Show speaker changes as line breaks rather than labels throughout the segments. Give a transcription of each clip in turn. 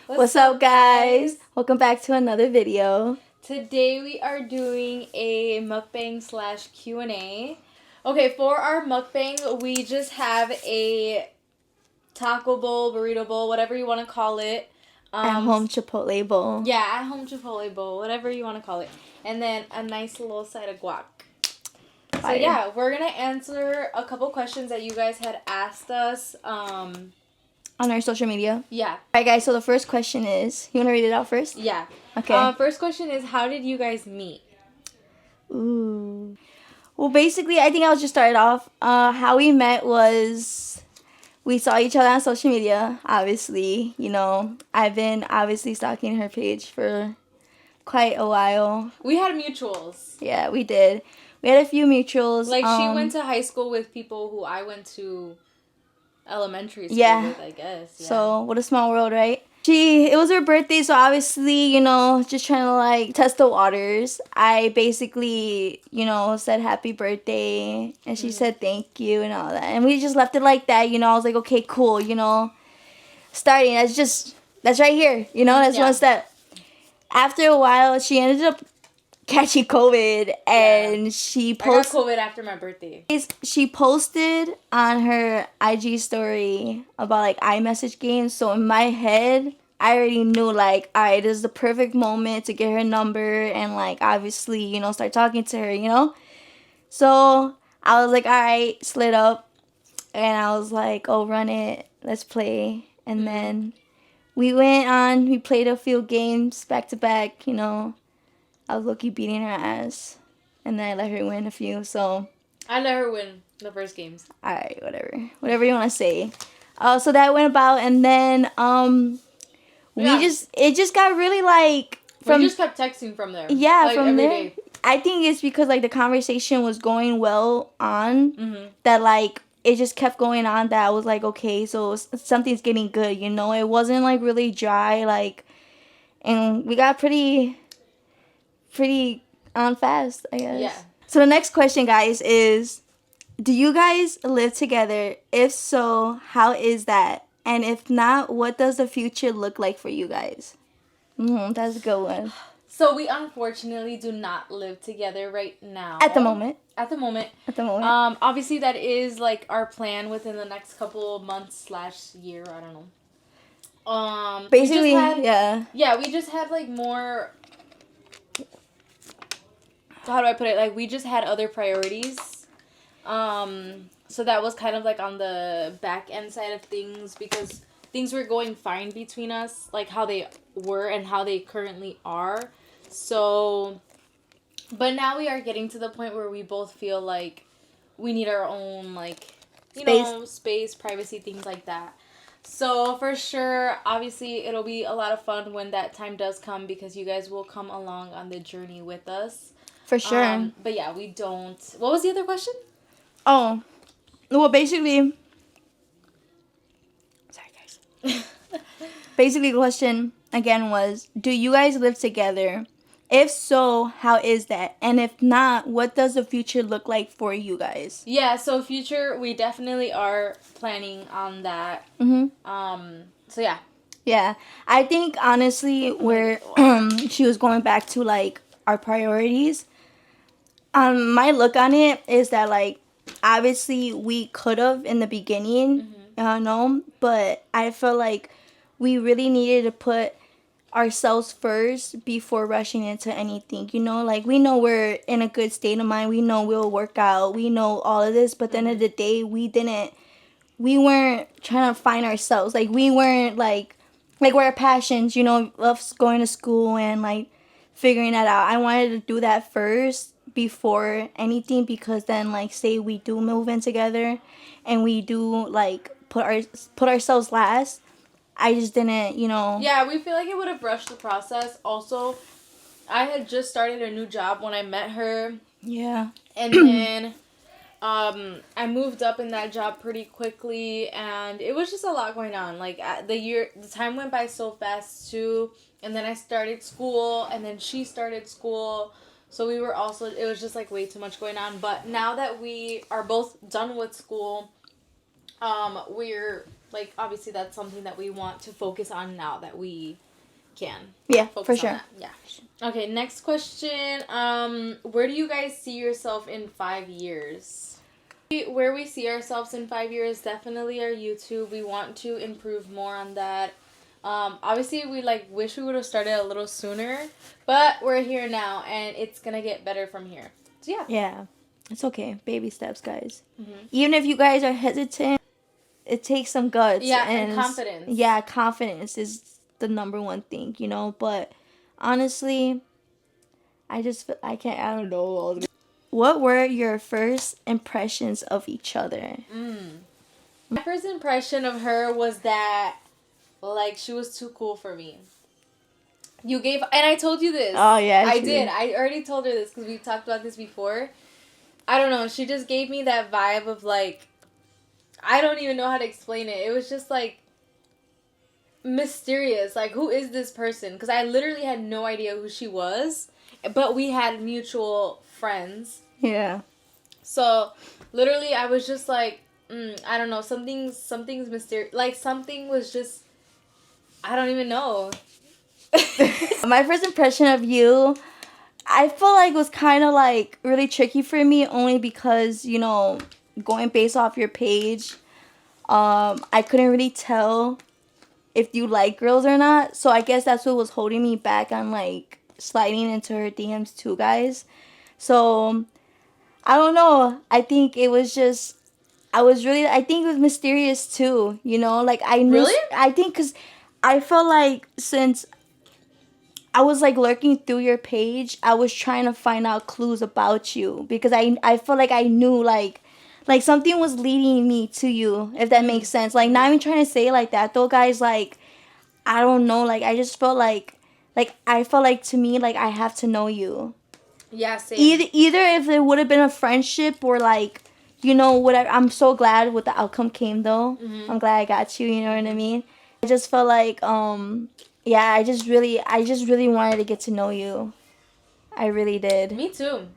What's up, guys? Welcome back to another video.
Today we are doing a mukbang slash Q&A. Okay, for our mukbang, we just have a taco bowl, burrito bowl, whatever you want to call it.
At-home Chipotle bowl.
Yeah, at-home Chipotle bowl, whatever you want to call it. And then a nice little side of guac.
Fire.
So yeah, we're going to answer a couple questions that you guys had asked us.
On our social media.
Yeah.
Alright, guys, so the first question is, you want to read it out first?
Yeah.
Okay.
First question is, how did you guys meet?
Ooh. Well, basically, I think I'll just start it off. How we met was we saw each other on social media, obviously. You know, I've been obviously stalking her page for quite a while.
We had mutuals.
Yeah, we did. We had a few mutuals.
Like, she went to high school with people who I went to elementary school with, I guess. Yeah.
So, what a small world, right? It was her birthday, so obviously, you know, just trying to, like, test the waters. I basically, you know, said happy birthday, and she said thank you and all that. And we just left it like that, you know. I was like, okay, cool, you know. Starting, that's right here, you know, that's one step. After a while, she ended up catching COVID, and she posted.
I got COVID after my birthday.
She posted on her IG story about like iMessage games. So in my head, I already knew like, all right, this is the perfect moment to get her number and like obviously, you know, start talking to her, you know. So I was like, all right, slid up, and I was like, oh, run it, let's play, and then we went on. We played a few games back to back, you know. I was low-key beating her ass. And then I let her win a few, so.
I let her win the first games.
Alright, whatever. Whatever you want to say. So that went about, and then, it just got really, like.
We just kept texting from there.
Yeah,
like,
from
every
there.
Day.
I think it's because, like, the conversation was going well on, that, like, it just kept going on, that I was like, okay, so something's getting good, you know? It wasn't, like, really dry, like, and we got pretty on fast, I guess.
Yeah.
So the next question, guys, is, do you guys live together? If so, how is that? And if not, what does the future look like for you guys? That's a good one.
So we unfortunately do not live together right now.
At the moment.
Obviously that is like our plan within the next couple of months / year. I don't know.
Basically,
Yeah, we just had like more. How do I put it? Like, we just had other priorities. So that was kind of like on the back end side of things, because things were going fine between us, like how they were and how they currently are. So, but now we are getting to the point where we both feel like we need our own, like, space, privacy, things like that. So for sure, obviously it'll be a lot of fun when that time does come, because you guys will come along on the journey with us.
For sure.
But yeah, we don't. What was the other question?
Oh, well, basically. Sorry, guys. Basically, the question again was, do you guys live together? If so, how is that? And if not, what does the future look like for you guys?
Yeah, so future, we definitely are planning on that. So yeah.
Yeah, I think honestly, where she was going back to like our priorities. My look on it is that, like, obviously we could have in the beginning, but I feel like we really needed to put ourselves first before rushing into anything, you know? Like, we know we're in a good state of mind. We know we'll work out. We know all of this, but at the end of the day, we weren't trying to find ourselves. Like, we weren't, like where our passions, you know, of going to school and, like, figuring that out. I wanted to do that first before anything, because then, like, say we do move in together and we do, like, put ourselves last, I just didn't, you know.
Yeah, we feel like it would have rushed the process. Also, I had just started a new job when I met her.
Yeah.
And then I moved up in that job pretty quickly, and it was just a lot going on. Like, the time went by so fast too, and then I started school, and then she started school. So it was just like way too much going on. But now that we are both done with school, we're like obviously that's something that we want to focus on now that we can.
Yeah,
Focus
for
on
sure.
that. Yeah. Okay, next question. Where do you guys see yourself in 5 years? Where we see ourselves in 5 years, definitely our YouTube. We want to improve more on that. Obviously we like wish we would have started a little sooner, but we're here now and it's gonna get better from here. So yeah.
Yeah, it's okay. Baby steps, guys.
Mm-hmm.
Even if you guys are hesitant, it takes some guts.
Yeah, and confidence.
Yeah, confidence is the number one thing, you know. But honestly, I can't. I don't know. What were your first impressions of each other?
My first impression of her was that, like, she was too cool for me. You gave, and I told you this.
Oh, yeah,
I
true.
did. I already told her this because we've talked about this before. I don't know. She just gave me that vibe of, like, I don't even know how to explain it. It was just, like, mysterious. Like, who is this person? Because I literally had no idea who she was, but we had mutual friends.
Yeah.
So, literally, I was just like, I don't know, something's mysterious. Like, something was just, I don't even know.
My first impression of you, I feel like was kind of like really tricky for me, only because, you know, going based off your page, I couldn't really tell if you like girls or not. So I guess that's what was holding me back on like sliding into her DMs too, guys. So I don't know. I think it was just, I think it was mysterious too, you know? Like I knew,
Really?
I think because I felt like since I was like lurking through your page, I was trying to find out clues about you because I felt like I knew like something was leading me to you, if that makes sense. Like not even trying to say it like that though, guys. Like I don't know. Like I just felt like I felt like to me like I have to know you.
Yeah, same.
Either if it would have been a friendship or like, you know, whatever. I'm so glad what the outcome came though.
Mm-hmm.
I'm glad I got you. You know what I mean? I just felt like yeah, I just really wanted to get to know you. I really did.
Me too.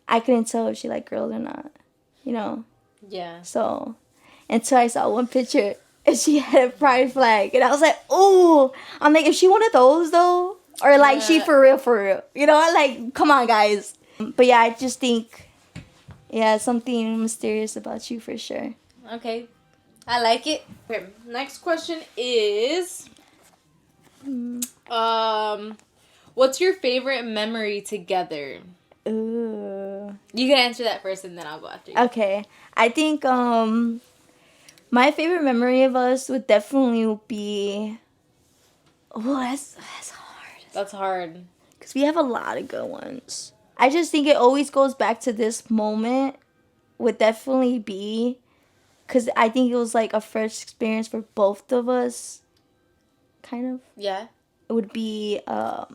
I couldn't tell if she liked girls or not, you know.
Yeah.
So until I saw one picture and she had a pride flag, and I was like, oh, I'm like, is she one of those though, or like she
Yeah.
for real, you know? Like, come on, guys. But yeah, I just think, yeah, something mysterious about you for sure.
Okay. I like it. Okay, next question is, what's your favorite memory together?
Ooh.
You can answer that first and then I'll go after you.
Okay. I think my favorite memory of us would definitely be, oh, that's hard.
That's hard.
Because we have a lot of good ones. I just think it always goes back to this moment, would definitely be, because I think it was like a first experience for both of us, kind of.
Yeah.
It would be our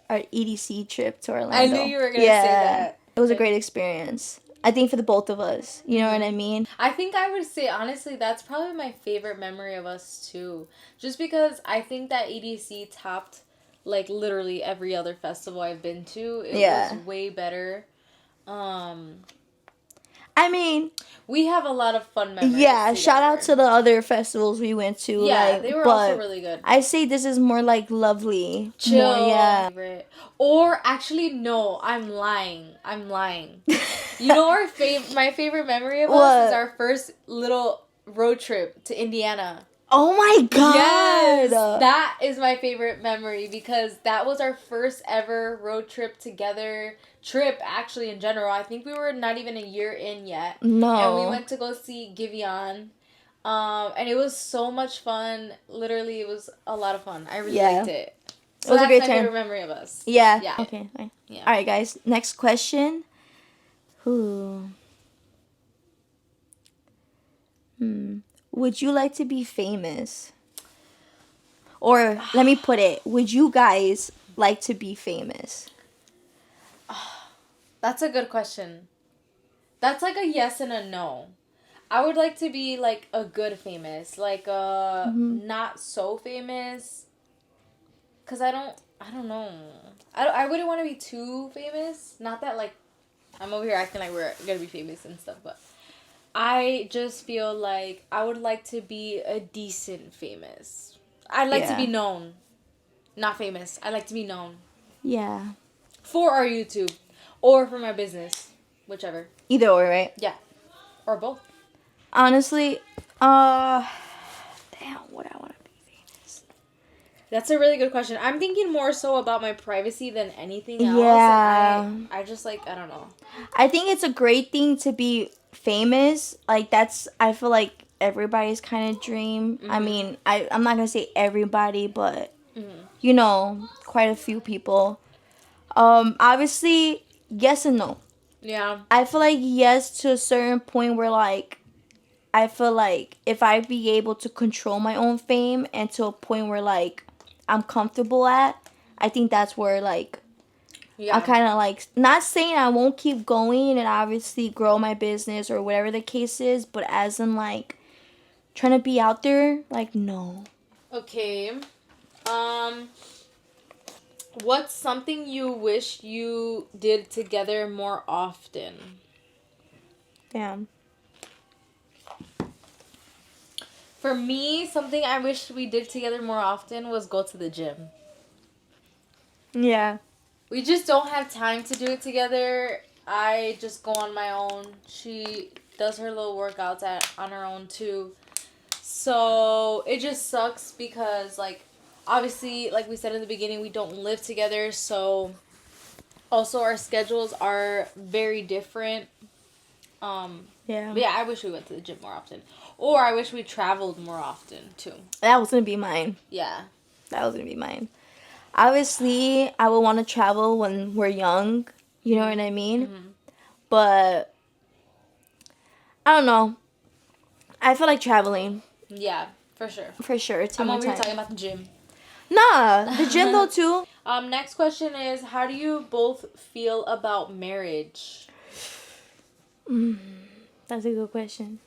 EDC trip to Orlando.
I knew you were going to say that.
It was a great experience. I think for the both of us. You know what I mean?
I think I would say, honestly, that's probably my favorite memory of us, too. Just because I think that EDC topped, like, literally every other festival I've been to. It was way better.
I mean,
we have a lot of fun memories.
Yeah,
together.
shout out to the other festivals we went to.
Yeah,
like,
they were
but
also really good.
I say this is more like lovely.
Chill.
More, yeah.
Or actually, no, I'm lying. You know, my favorite memory of us is our first little road trip to Indiana.
Oh my god!
Yes, that is my favorite memory because that was our first ever road trip together. Actually, in general. I think we were not even a year in yet.
No.
And we went to go see Giveon. And it was so much fun. Literally, it was a lot of fun. I really liked it. So
it was a great
that's my favorite memory of us.
Yeah.
Yeah.
Okay. Fine.
Yeah.
All right, guys. Next question. Would you like to be famous? Or let me put it, would you guys like to be famous?
That's a good question. That's like a yes and a no. I would like to be like a good famous, like not so famous. Cause I don't know. I wouldn't want to be too famous. Not that like I'm over here acting like we're gonna be famous and stuff, but I just feel like I would like to be a decent famous. I'd like to be known. Not famous. I'd like to be known.
Yeah.
For our YouTube. Or for my business. Whichever.
Either or, right?
Yeah. Or both.
Honestly, damn, what I want to be famous.
That's a really good question. I'm thinking more so about my privacy than anything else.
Yeah.
And I just like, I don't know.
I think it's a great thing to be famous. Like, that's, I feel like everybody's kind of dream. I mean, I'm not going to say everybody, but, you know, quite a few people. Obviously, yes and no.
Yeah.
I feel like yes to a certain point where, like, I feel like if I be able to control my own fame and to a point where, like, I'm comfortable at, I think that's where, like,
Yeah.
I kind of, like, not saying I won't keep going and obviously grow my business or whatever the case is, but as in, like, trying to be out there, like, no.
Okay. What's something you wish you did together more often?
Damn.
For me, something I wish we did together more often was go to the gym.
Yeah.
We just don't have time to do it together. I just go on my own. She does her little workouts on her own too. So it just sucks because, like, obviously, like we said in the beginning, we don't live together. So also our schedules are very different.
Yeah.
But yeah, I wish we went to the gym more often. Or I wish we traveled more often too.
That was going to be mine.
Yeah.
That was going to be mine. Obviously, I would want to travel when we're young. You know what I mean?
Mm-hmm.
But I don't know. I feel like traveling.
Yeah, for sure.
For sure.
I'm over here talking about the gym.
Nah, the gym though too.
Next question is, how do you both feel about marriage?
That's a good question.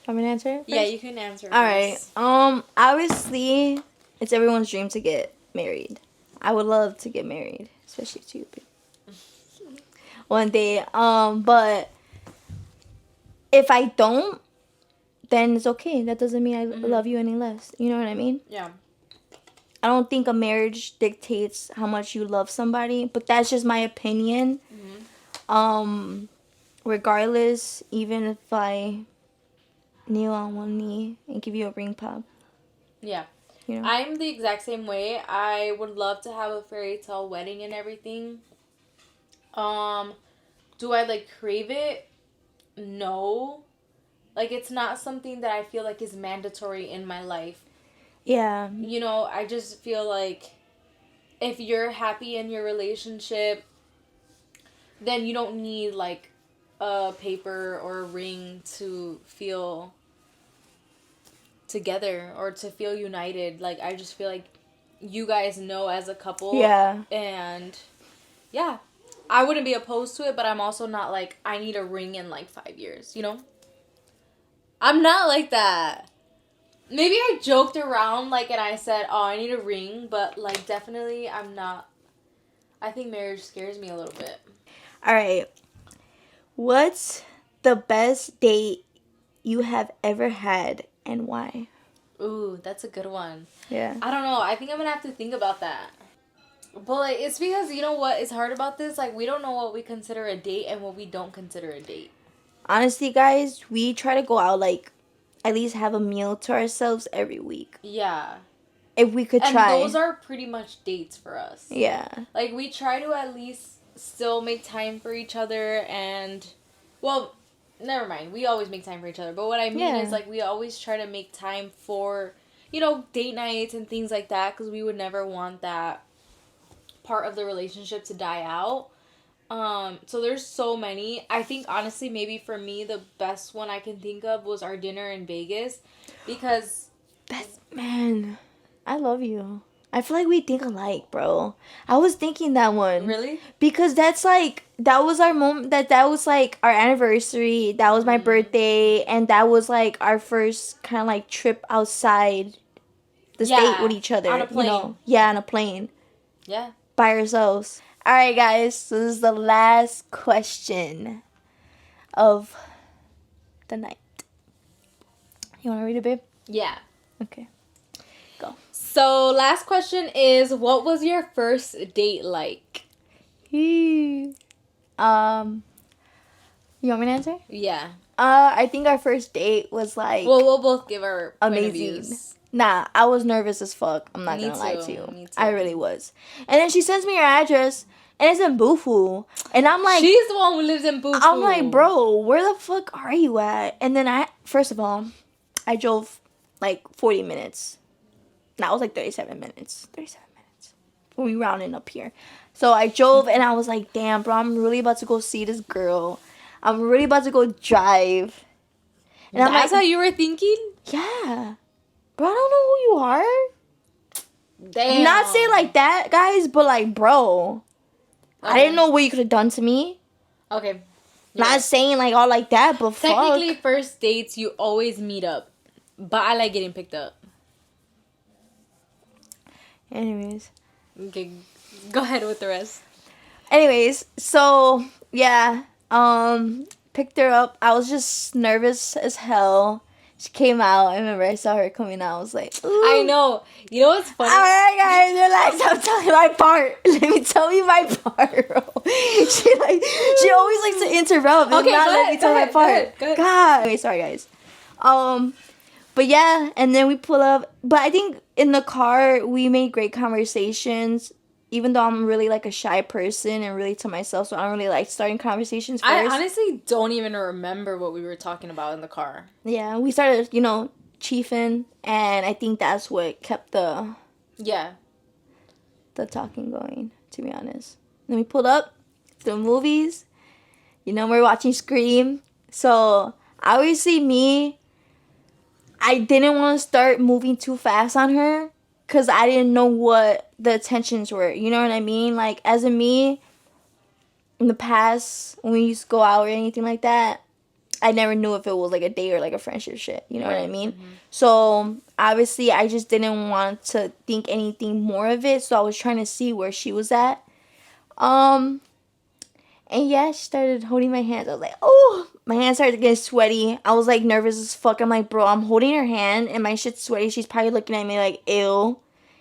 Want me to answer it first?
Yeah, you can answer.
All right. Obviously, it's everyone's dream to get married. I would love to get married, especially to you. One day. But if I don't, then it's okay. That doesn't mean I love you any less. You know what I mean?
Yeah.
I don't think a marriage dictates how much you love somebody, but that's just my opinion. Regardless, even if I kneel on one knee and give you a ring pop.
Yeah.
You know?
I'm the exact same way. I would love to have a fairy tale wedding and everything. Do I, like, crave it? No. Like, it's not something that I feel like is mandatory in my life.
Yeah.
You know, I just feel like if you're happy in your relationship, then you don't need, like, a paper or a ring to feel together or to feel united. Like, I just feel like you guys know as a couple.
Yeah.
And, yeah. I wouldn't be opposed to it, but I'm also not like, I need a ring in, like, 5 years, you know? I'm not like that. Maybe I joked around, like, and I said, oh, I need a ring, but, like, definitely I'm not. I think marriage scares me a little bit.
All right. What's the best date you have ever had and why?
Ooh, that's a good one.
Yeah.
I don't know. I think I'm going to have to think about that. But, like, it's because, you know what is hard about this? Like, we don't know what we consider a date and what we don't consider a date.
Honestly, guys, we try to go out, like, at least have a meal to ourselves every week.
Yeah.
If we could try.
And those are pretty much dates for us.
Yeah.
Like, we try to at least still make time for each other and, well, never mind. We always make time for each other. But what I mean is, like, we always try to make time for, you know, date nights and things like that because we would never want that part of the relationship to die out. So there's so many. I think, honestly, maybe for me, the best one I can think of was our dinner in Vegas because...
Man, I love you. I feel like we think alike, bro. I was thinking that one.
Really?
Because that's like, that was our moment, that was like our anniversary, that was my birthday, and that was like our first kind of like trip outside the state with each other.
On a plane.
You know? Yeah, on a plane.
Yeah.
By ourselves. Alright, guys, so this is the last question of the night. You want to read it, babe?
Yeah.
Okay. Go.
So, last question is, what was your first date like?
You want me to answer?
Yeah.
I think our first date was like
Well, we'll both give our point of
amazing.
views.
Nah, I was nervous as fuck. I'm not
Me
gonna lie
too,
to you.
me too.
I really was. And then she sends me her address, and it's in Bufu. And I'm like,
she's the one who lives in Bufu.
I'm like, bro, where the fuck are you at? And then first of all, I drove like 40 minutes. No, it was like 37 minutes. 37 minutes. We rounding up here. So I drove, and I was like, damn, bro, I'm really about to go see this girl. I'm really about to go drive. And I'm
That's
like,
how you were thinking?
yeah. Bro, I don't know who you are.
Damn.
Not saying like that, guys, but like, bro.
Okay.
I didn't know what you could have done to me.
Okay.
Not saying like all like that, but
technically,
fuck.
first dates, you always meet up. But I like getting picked up.
Anyways.
Okay, go ahead with the rest.
Anyways, so yeah, picked her up. I was just nervous as hell. She came out. I remember I saw her coming out. I was like, ooh.
I know. You know what's funny?
Alright, guys, relax. I'm telling you my part. Let me tell you my part, bro. She always likes to interrupt and not let me tell my part.
Go ahead.
God. Anyway, sorry, guys. But yeah, and then we pull up. But I think in the car we made great conversations. Even though I'm really like a shy person and really to myself, so I don't really like starting conversations first.
I honestly don't even remember what we were talking about in the car.
Yeah, we started, chiefing, and I think that's what kept the talking going, to be honest. Then we pulled up to the movies. We're watching Scream. So, obviously I didn't want to start moving too fast on her because I didn't know what the intentions were. You know what I mean? Like, as in me, in the past, when we used to go out or anything like that, I never knew if it was like a date or like a friendship shit. You know what I mean? Mm-hmm. So, obviously, I just didn't want to think anything more of it. So, I was trying to see where she was at. And yeah, she started holding my hands. I was like, oh, my hands started getting sweaty. I was like nervous as fuck. I'm like, bro, I'm holding her hand and my shit's sweaty. She's probably looking at me like, ew.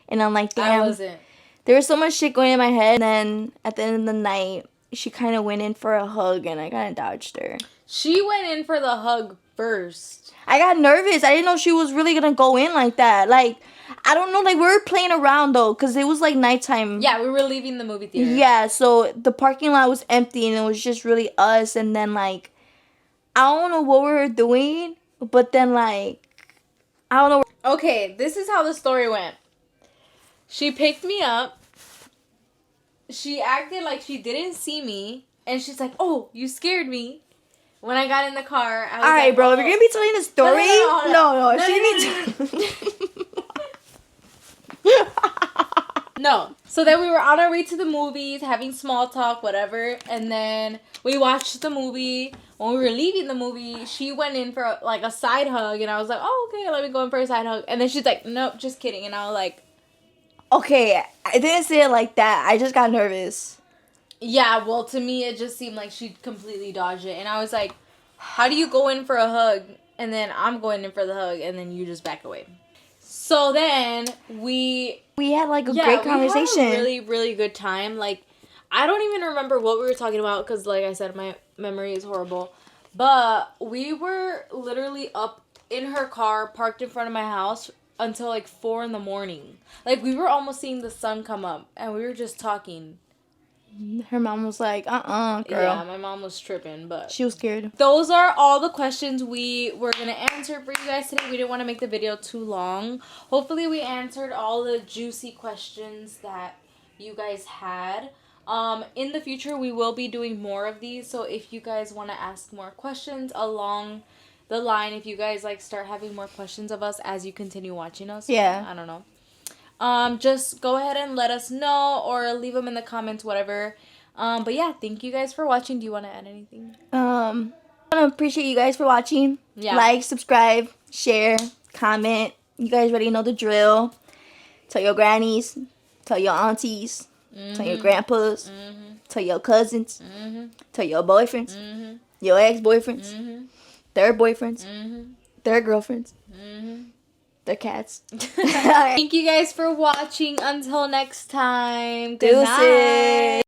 And I'm like, damn.
I wasn't.
There was so much shit going in my head. And then at the end of the night, she kind of went in for a hug and I kind of dodged her.
She went in for the hug first.
I got nervous. I didn't know she was really going to go in like that. Like, I don't know. Like, we were playing around, though, because it was, like, nighttime.
Yeah, we were leaving the movie theater.
Yeah, so the parking lot was empty, and it was just really us. And then, like, I don't know what we were doing, but then, like, I don't know.
Okay, this is how the story went. She picked me up. She acted like she didn't see me. And she's like, oh, you scared me. When I got in the car, I was
all right,
like,
bro,
oh.
if you're going to be telling a story,
No. So then we were on our way to the movies, having small talk, whatever. And then we watched the movie. When we were leaving the movie, she went in for like a side hug. And I was like, oh, okay, let me go in for a side hug. And then she's like, nope, just kidding. And I was like,
okay, I didn't say it like that. I just got nervous.
Yeah, well, to me, it just seemed like she completely dodged it. And I was like, how do you go in for a hug? And then I'm going in for the hug. And then you just back away. So then we
had like a great conversation.
We had a really, really good time. Like, I don't even remember what we were talking about because, like I said, my memory is horrible. But we were literally up in her car, parked in front of my house until like 4 a.m. Like, we were almost seeing the sun come up and we were just talking.
Her mom was like, girl.
Yeah, my mom was tripping, but
she was scared.
Those are all the questions we were going to answer for you guys today. We didn't want to make the video too long. Hopefully, we answered all the juicy questions that you guys had. In the future, we will be doing more of these. So, if you guys want to ask more questions along the line, if you guys, like, start having more questions of us as you continue watching us.
Yeah.
I don't know. Just go ahead and let us know or leave them in the comments, whatever. But yeah, thank you guys for watching. Do you want to add anything?
I want to appreciate you guys for watching.
Yeah.
Like, subscribe, share, comment. You guys already know the drill. Tell your grannies, tell your aunties, tell your grandpas, tell your cousins, tell your boyfriends, your ex-boyfriends, their boyfriends, They're girlfriends.
Mm-hmm.
They're cats.
Thank you guys for watching. Until next time. Good
Deuces.
night.